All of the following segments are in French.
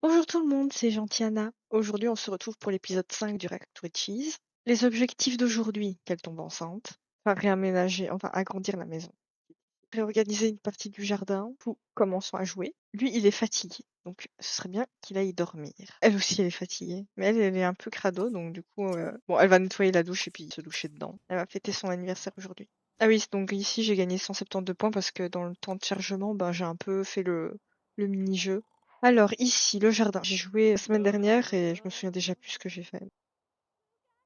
Bonjour tout le monde, c'est Gentiana. Aujourd'hui, on se retrouve pour l'épisode 5 du Reactor Cheese. Les objectifs d'aujourd'hui, qu'elle tombe enceinte, enfin réaménager, enfin agrandir la maison, réorganiser une partie du jardin, tout commençons à jouer. Lui, il est fatigué, donc ce serait bien qu'il aille dormir. Elle aussi, elle est fatiguée, mais elle est un peu crado, donc du coup, bon, elle va nettoyer la douche et puis se doucher dedans. Elle va fêter son anniversaire aujourd'hui. Ah oui, donc ici, j'ai gagné 172 points parce que dans le temps de chargement, ben, j'ai un peu fait le mini-jeu. Alors ici, le jardin. J'ai joué la semaine dernière et je me souviens déjà plus ce que j'ai fait.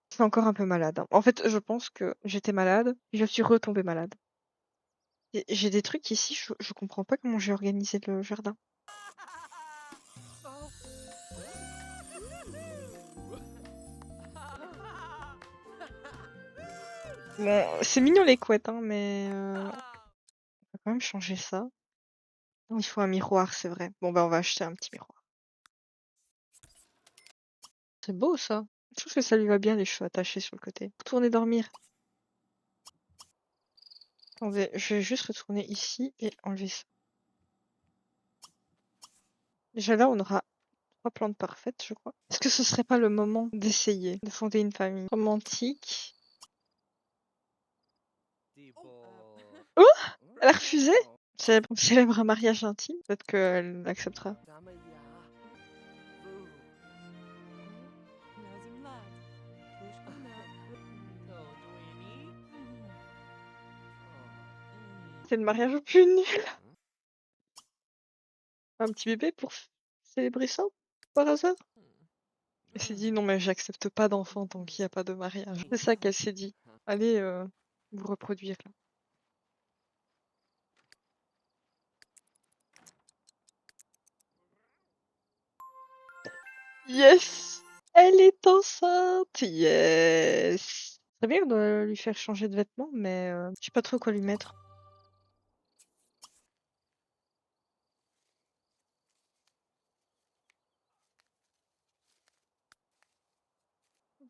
C'est encore un peu malade, hein. En fait, je pense que j'étais malade et je suis retombée malade. J'ai des trucs ici, je comprends pas comment j'ai organisé le jardin. Bon, c'est mignon les couettes, hein, mais on va quand même changer ça. Oh, il faut un miroir, c'est vrai. Bon, bah on va acheter un petit miroir. C'est beau ça. Je trouve que ça lui va bien les cheveux attachés sur le côté. Retourner dormir. Attendez, je vais juste retourner ici et enlever ça. Déjà là, on aura 3 plantes parfaites, je crois. Est-ce que ce serait pas le moment d'essayer de fonder une famille romantique? Oh! Elle a refusé? Célèbre un mariage intime. Peut-être qu'elle acceptera. C'est le mariage au plus nul. Un petit bébé pour célébrer ça, par hasard? Elle s'est dit non mais j'accepte pas d'enfant tant qu'il n'y a pas de mariage. C'est ça qu'elle s'est dit. Allez vous reproduire là. Yes! Elle est enceinte! Yes! C'est bien de lui faire changer de vêtements, mais je sais pas trop quoi lui mettre.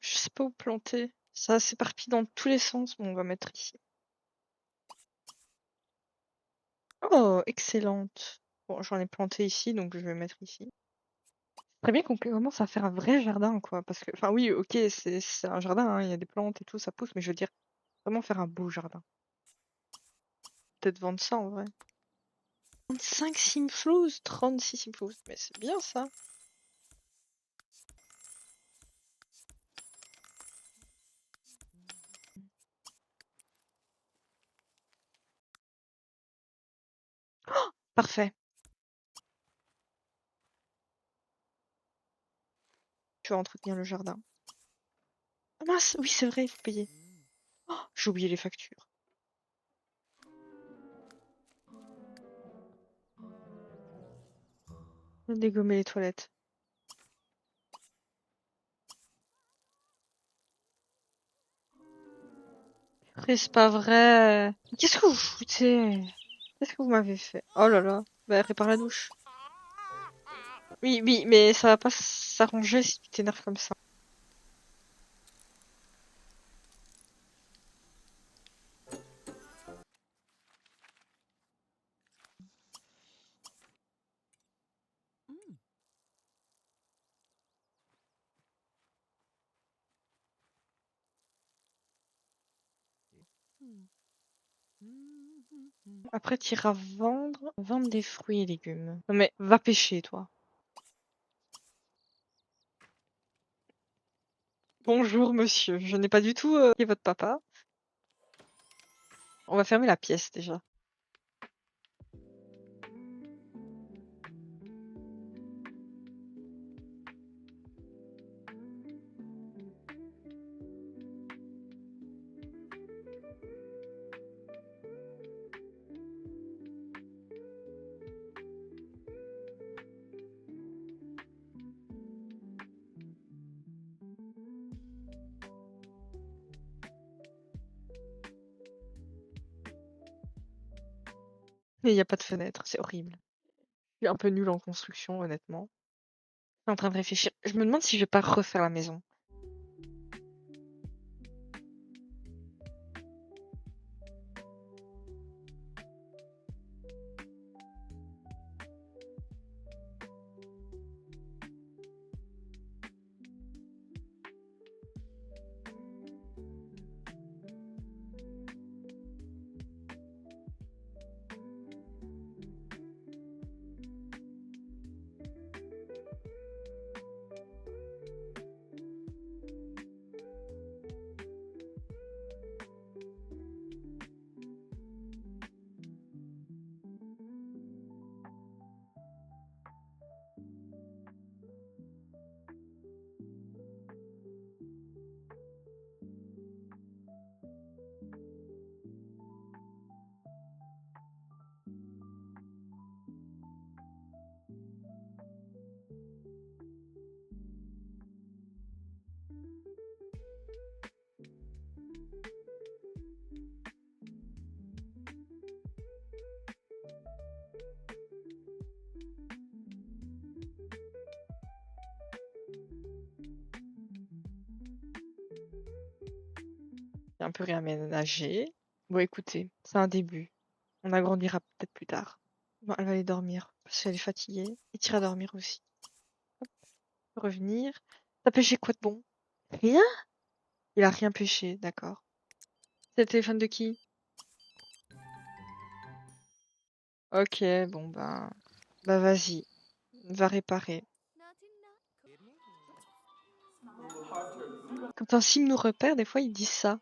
Je sais pas où planter. Ça s'éparpille dans tous les sens. Bon, on va mettre ici. Oh, excellente! Bon, j'en ai planté ici, donc je vais mettre ici. Très bien qu'on commence à faire un vrai jardin, quoi. Parce que, enfin oui, ok, c'est un jardin, hein, il y a des plantes et tout, ça pousse, mais je veux dire, vraiment faire un beau jardin. Peut-être vendre ça en vrai. 35 simflouz, 36 simflouz. Mais c'est bien ça. Parfait. Tu vas entretenir le jardin. Ah mince, oui, c'est vrai, il faut payer. Oh, j'ai oublié les factures. Dégommer les toilettes. C'est pas vrai. Qu'est-ce que vous foutez? Qu'est-ce que vous m'avez fait? Oh là là. Bah, répare la douche. Oui, oui, mais ça va pas s'arranger si tu t'énerves comme ça. Après, t'iras vendre des fruits et légumes. Non mais, va pêcher, toi. Bonjour, monsieur. Je n'ai pas du tout qui est votre papa. On va fermer la pièce, déjà. Mais il n'y a pas de fenêtre, c'est horrible. Je suis un peu nulle en construction, honnêtement. Je suis en train de réfléchir. Je me demande si je vais pas refaire la maison. J'ai un peu réaménagé. Bon, écoutez, c'est un début. On agrandira peut-être plus tard. Bon, elle va aller dormir parce qu'elle est fatiguée. Et t'iras dormir aussi. Revenir. T'as pêché quoi de bon? Rien? Il a rien pêché, d'accord. C'est le téléphone de qui? Ok, bon bah vas-y, va réparer. Quand un sim nous repère, des fois ils disent ça.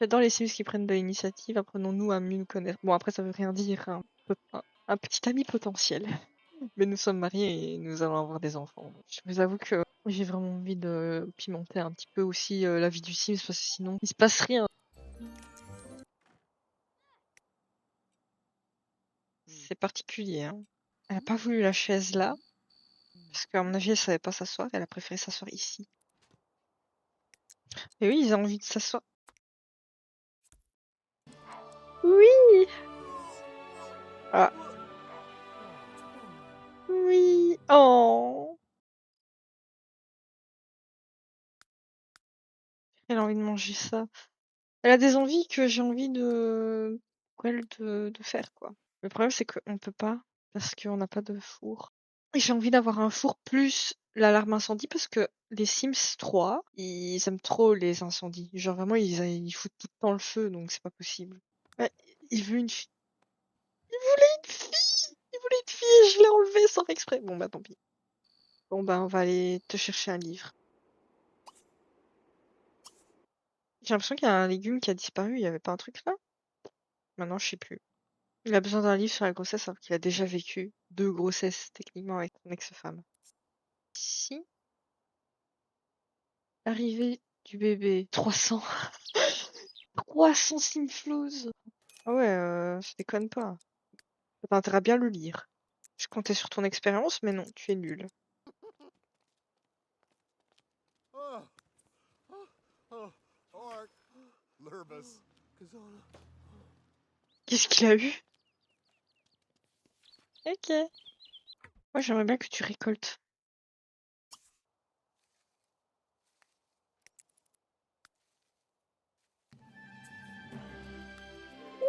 J'adore les sims qui prennent de l'initiative, apprenons-nous à mieux nous connaître. Bon après ça veut rien dire, hein. Un petit ami potentiel. Mais nous sommes mariés et nous allons avoir des enfants. Je vous avoue que j'ai vraiment envie de pimenter un petit peu aussi la vie du Sims parce que sinon il se passe rien. C'est particulier, hein. Elle a pas voulu la chaise là, parce qu'à mon avis elle savait pas s'asseoir, elle a préféré s'asseoir ici. Et oui, ils ont envie de s'asseoir. Oui! Ah, oui! Oh! Elle a envie de manger ça. Elle a des envies que j'ai envie de faire, quoi. Le problème, c'est qu'on peut pas, parce qu'on n'a pas de four. Et j'ai envie d'avoir un four plus l'alarme incendie, parce que les Sims 3, ils aiment trop les incendies. Genre vraiment, ils foutent tout le temps le feu, donc c'est pas possible. Ouais, il veut une fille. Il voulait une fille! Il voulait une fille et je l'ai enlevé sans faire exprès. Bon bah tant pis. Bon bah on va aller te chercher un livre. J'ai l'impression qu'il y a un légume qui a disparu, il y avait pas un truc là? Maintenant je sais plus. Il a besoin d'un livre sur la grossesse alors qu'il a déjà vécu 2 grossesses techniquement avec son ex-femme. Si, arrivée du bébé. 300. 300 Simflouz. Ah ouais, je déconne pas. T'as intérêt à bien le lire. Je comptais sur ton expérience, mais non, tu es nul. Qu'est-ce qu'il a eu? Ok. Moi, j'aimerais bien que tu récoltes.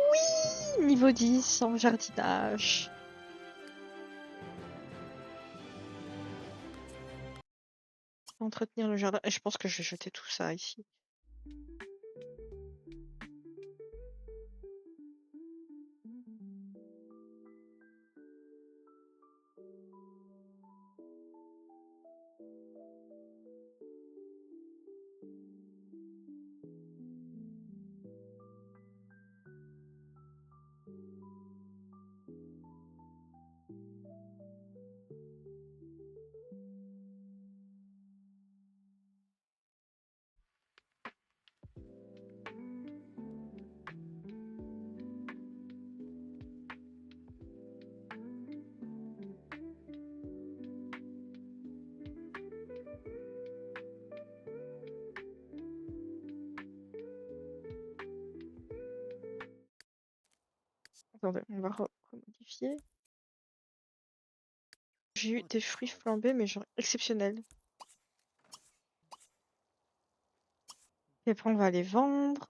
Oui, niveau 10 en jardinage. Entretenir le jardin. Et je pense que je vais jeter tout ça ici. Attendez, on va remodifier. J'ai eu des fruits flambés, mais genre exceptionnels. Et après, on va les vendre.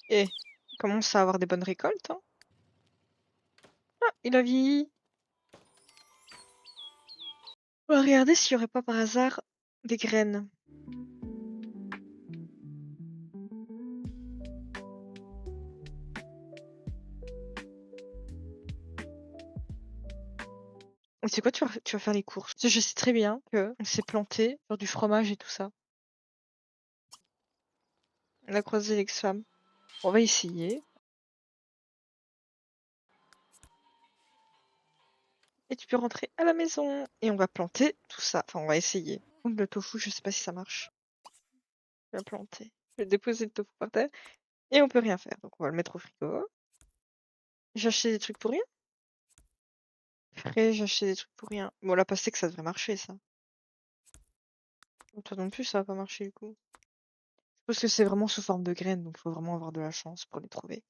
Et on commence à avoir des bonnes récoltes, hein. Ah, il a vieilli. On va regarder s'il y aurait pas par hasard des graines. Et c'est quoi, tu vas faire les courses. Parce que je sais très bien que on s'est planté sur du fromage et tout ça. On a croisé l'ex-femme. On va essayer. Et tu peux rentrer à la maison. Et on va planter tout ça. Enfin, on va essayer. Donc, le tofu, je sais pas si ça marche. Je vais planter. Je vais déposer le tofu par terre. Et on peut rien faire. Donc, on va le mettre au frigo. J'ai acheté des trucs pour rien. Après, j'ai acheté des trucs pour rien. Bon, la pastèque, ça devrait marcher, ça. Toi non plus, ça va pas marcher, du coup. Parce que c'est vraiment sous forme de graines, donc faut vraiment avoir de la chance pour les trouver.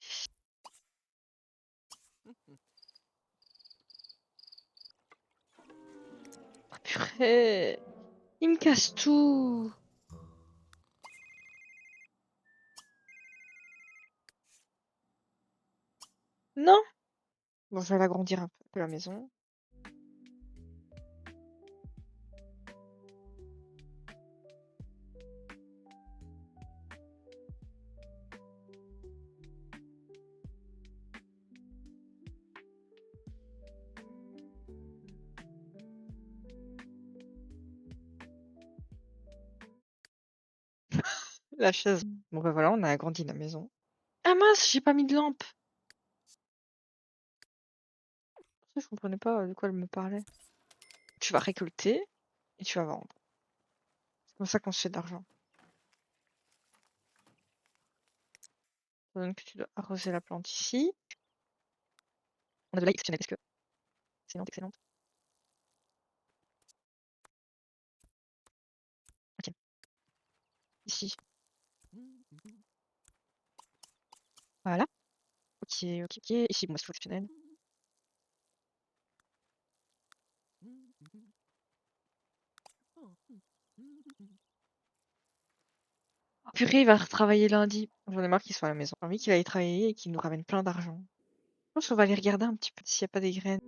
Oh, purée, il me casse tout. Non? Bon, je vais l'agrandir un peu la maison. La chaise. Bon bah voilà, on a agrandi la maison. Ah mince, j'ai pas mis de lampe. Ça, je comprenais pas de quoi elle me parlait. Tu vas récolter et tu vas vendre. C'est comme ça qu'on se fait de l'argent. Ça donne que tu dois arroser la plante ici. On a de l'ail exceptionnel. Est-ce que... Excellente, excellente. Ok. Ici. Voilà. Ok, ok, ok. Ici, bon, c'est tout exceptionnel. Purée, il va retravailler lundi. J'en ai marre qu'il soit à la maison. J'ai envie qu'il aille travailler et qu'il nous ramène plein d'argent. Je pense qu'on va aller regarder un petit peu s'il n'y a pas des graines.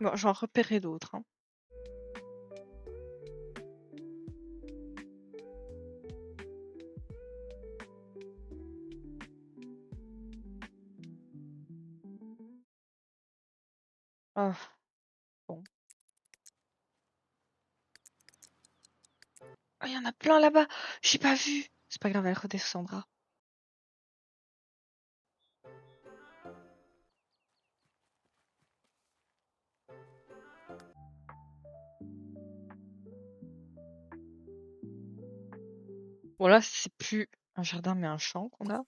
Bon, j'en repérerai d'autres. Hein. Ah, bon. Ah, il y en a plein là-bas. J'ai pas vu. C'est pas grave, elle redescendra. Bon, là, c'est plus un jardin, mais un champ qu'on a.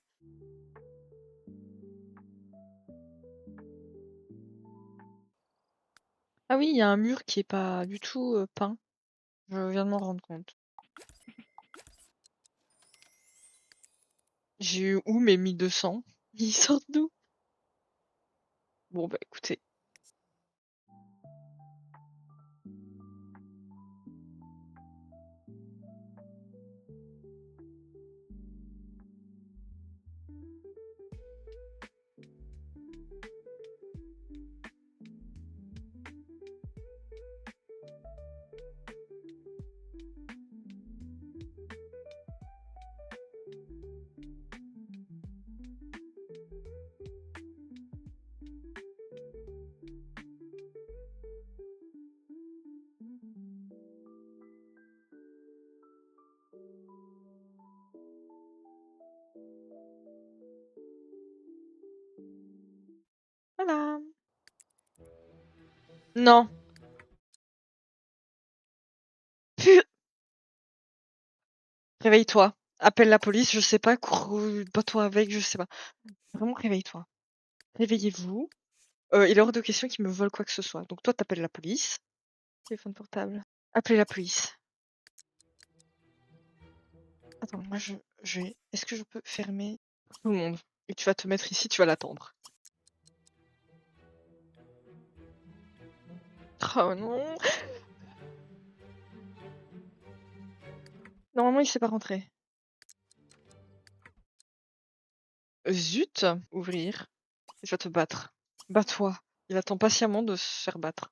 Ah oui, il y a un mur qui est pas du tout peint. Je viens de m'en rendre compte. J'ai eu où mes 1200? Ils sortent d'où? Bon, bah écoutez. Voilà. Non. Pu- Réveille-toi. Appelle la police, je sais pas. Cours, bats-toi avec, je sais pas. Vraiment, réveille-toi. Réveillez-vous. Il est hors de question qu'il me vole quoi que ce soit. Donc toi, t'appelles la police. Téléphone portable. Appelez la police. Attends, moi je vais... Est-ce que je peux fermer tout le monde? Et tu vas te mettre ici, tu vas l'attendre. Oh non! Normalement, il sait pas rentrer. Zut! Ouvrir. Et tu vas te battre. Bats-toi. Il attend patiemment de se faire battre.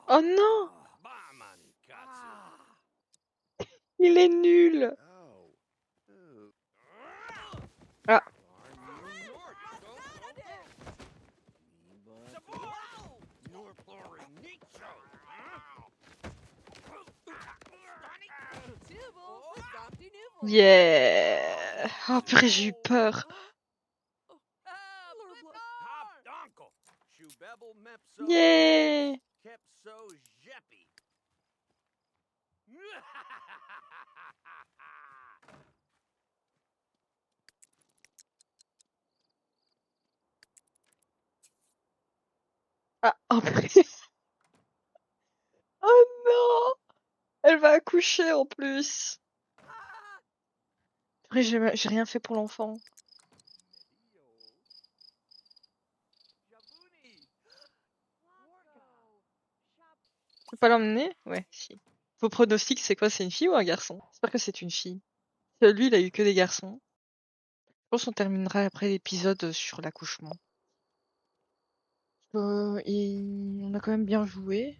Oh non! Il est nul! Ah, yeah! Oh purée, j'ai eu peur. Yeah! Ah, oh, oh non! Elle va accoucher en plus. Après, j'ai rien fait pour l'enfant. Tu peux pas l'emmener? Ouais, si. Vos pronostics, c'est quoi? C'est une fille ou un garçon? J'espère que c'est une fille. Lui, il a eu que des garçons. Je pense qu'on terminera après l'épisode sur l'accouchement. Et on a quand même bien joué.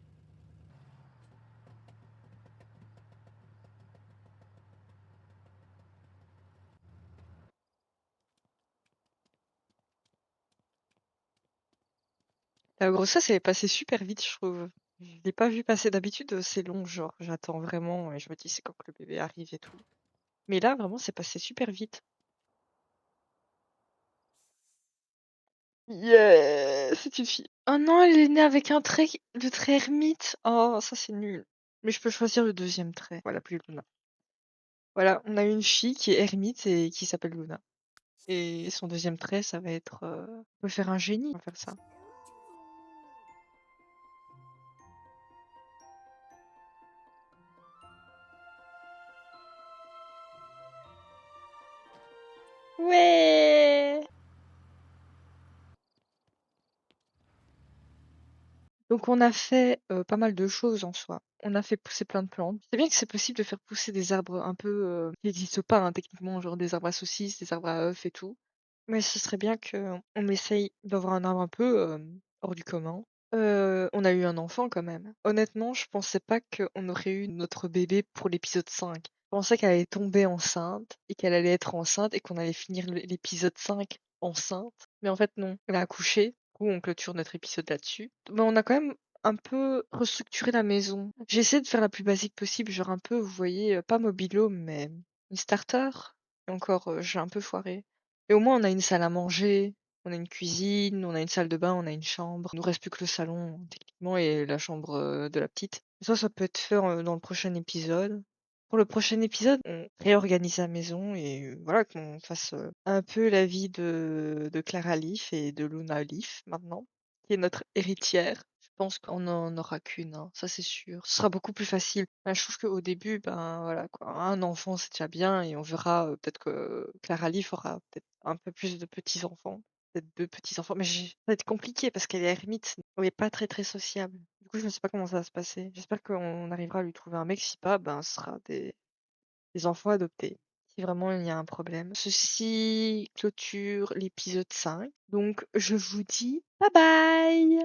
La grossesse, elle est passée super vite, je trouve. Je l'ai pas vu passer d'habitude, c'est long, genre, j'attends vraiment et je me dis c'est quand que le bébé arrive et tout. Mais là, vraiment, c'est passé super vite. Yeah, c'est une fille. Oh non, elle est née avec le trait ermite. Oh, ça c'est nul. Mais je peux choisir le deuxième trait. Voilà, plus Luna. Voilà, on a une fille qui est ermite et qui s'appelle Luna. Et son deuxième trait, ça va être... On peut faire un génie, on va faire ça. Ouais! Donc on a fait pas mal de choses en soi. On a fait pousser plein de plantes. C'est bien que c'est possible de faire pousser des arbres un peu qui n'existent pas hein, techniquement, genre des arbres à saucisses, des arbres à œufs et tout. Mais ce serait bien que on essaye d'avoir un arbre un peu hors du commun. On a eu un enfant quand même. Honnêtement, je pensais pas qu'on aurait eu notre bébé pour l'épisode 5. Je pensais qu'elle allait tomber enceinte et qu'elle allait être enceinte et qu'on allait finir l'épisode 5 enceinte. Mais en fait, non. Elle a accouché. Du coup, on clôture notre épisode là-dessus. Mais on a quand même un peu restructuré la maison. J'ai essayé de faire la plus basique possible, genre un peu, vous voyez, pas mobil-home, mais une starter. Et encore, j'ai un peu foiré. Et au moins, on a une salle à manger, on a une cuisine, on a une salle de bain, on a une chambre. Il nous reste plus que le salon, techniquement, et la chambre de la petite. Ça peut être fait dans le prochain épisode. Pour le prochain épisode, on réorganise la maison et voilà, qu'on fasse un peu la vie de Clara Leaf et de Luna Leaf maintenant, qui est notre héritière. Je pense qu'on n'en aura qu'une, hein, ça c'est sûr. Ce sera beaucoup plus facile. Ben, je trouve qu'au début, ben voilà quoi, un enfant c'est déjà bien et on verra peut-être que Clara Leaf aura peut-être un peu plus de petits-enfants. Peut-être deux petits-enfants, mais ça va être compliqué parce qu'elle est ermite, elle est pas très très sociable. Du coup, je ne sais pas comment ça va se passer. J'espère qu'on arrivera à lui trouver un mec. Si pas, ben, ce sera des enfants adoptés. Si vraiment il y a un problème. Ceci clôture l'épisode 5. Donc, je vous dis bye bye!